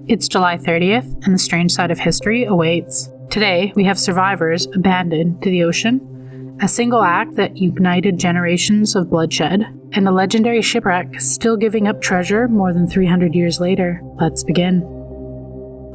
It's July 30th, and the strange side of history awaits. Today, we have survivors abandoned to the ocean, a single act that ignited generations of bloodshed, and a legendary shipwreck still giving up treasure more than 300 years later. Let's begin.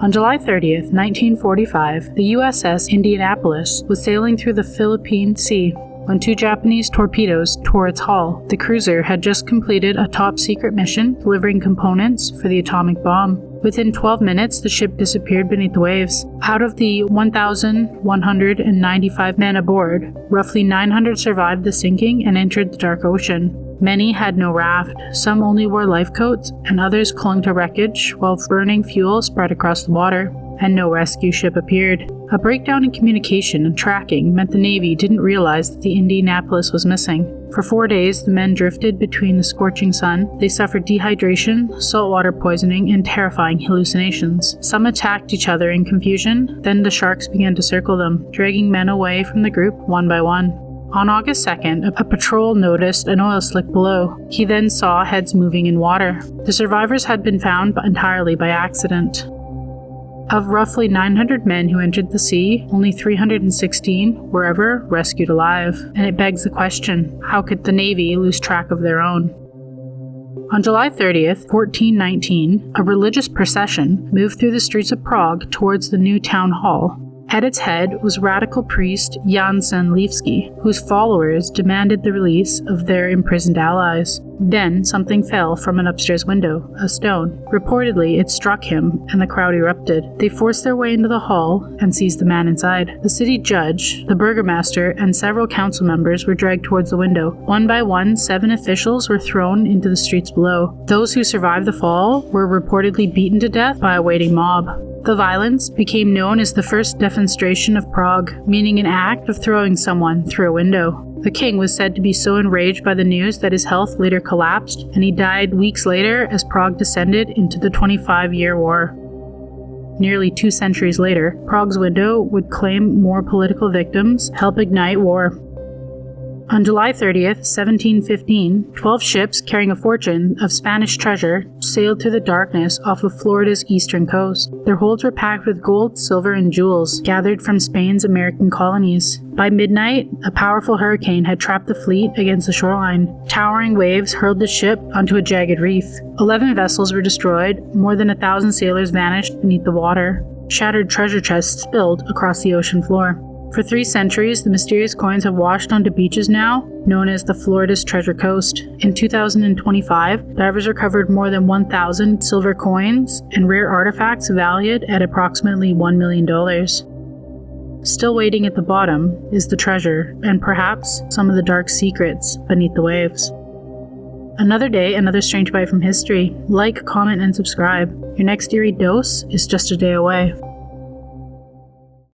On July 30th, 1945, the USS Indianapolis was sailing through the Philippine Sea when two Japanese torpedoes tore its hull. The cruiser had just completed a top-secret mission delivering components for the atomic bomb. Within 12 minutes, the ship disappeared beneath the waves. Out of the 1,195 men aboard, roughly 900 survived the sinking and entered the dark ocean. Many had no raft, some only wore lifecoats, and others clung to wreckage while burning fuel spread across the water, and no rescue ship appeared. A breakdown in communication and tracking meant the Navy didn't realize that the Indianapolis was missing. For 4 days, the men drifted between the scorching sun. They suffered dehydration, saltwater poisoning, and terrifying hallucinations. Some attacked each other in confusion, then the sharks began to circle them, dragging men away from the group one by one. On August 2nd, a patrol noticed an oil slick below. He then saw heads moving in water. The survivors had been found entirely by accident. Of roughly 900 men who entered the sea, only 316 were ever rescued alive. And it begs the question, how could the Navy lose track of their own? On July 30th, 1419, a religious procession moved through the streets of Prague towards the new town hall. At its head was radical priest Jansen Levski, whose followers demanded the release of their imprisoned allies. Then something fell from an upstairs window, a stone. Reportedly, it struck him, and the crowd erupted. They forced their way into the hall and seized the man inside. The city judge, the burgomaster, and several council members were dragged towards the window. One by one, 7 officials were thrown into the streets below. Those who survived the fall were reportedly beaten to death by a waiting mob. The violence became known as the First Defenestration of Prague, meaning an act of throwing someone through a window. The king was said to be so enraged by the news that his health later collapsed, and he died weeks later as Prague descended into the 25-year war. Nearly 2 centuries later, Prague's window would claim more political victims, help ignite war. On July 30th, 1715, 12 ships carrying a fortune of Spanish treasure sailed through the darkness off of Florida's eastern coast. Their holds were packed with gold, silver, and jewels gathered from Spain's American colonies. By midnight, a powerful hurricane had trapped the fleet against the shoreline. Towering waves hurled the ship onto a jagged reef. 11 vessels were destroyed, more than 1,000 sailors vanished beneath the water. Shattered treasure chests spilled across the ocean floor. For 3 centuries, the mysterious coins have washed onto beaches now, known as the Florida's Treasure Coast. In 2025, divers recovered more than 1,000 silver coins and rare artifacts valued at approximately $1 million. Still waiting at the bottom is the treasure, and perhaps some of the dark secrets beneath the waves. Another day, another strange bite from history. Like, comment, and subscribe. Your next eerie dose is just a day away.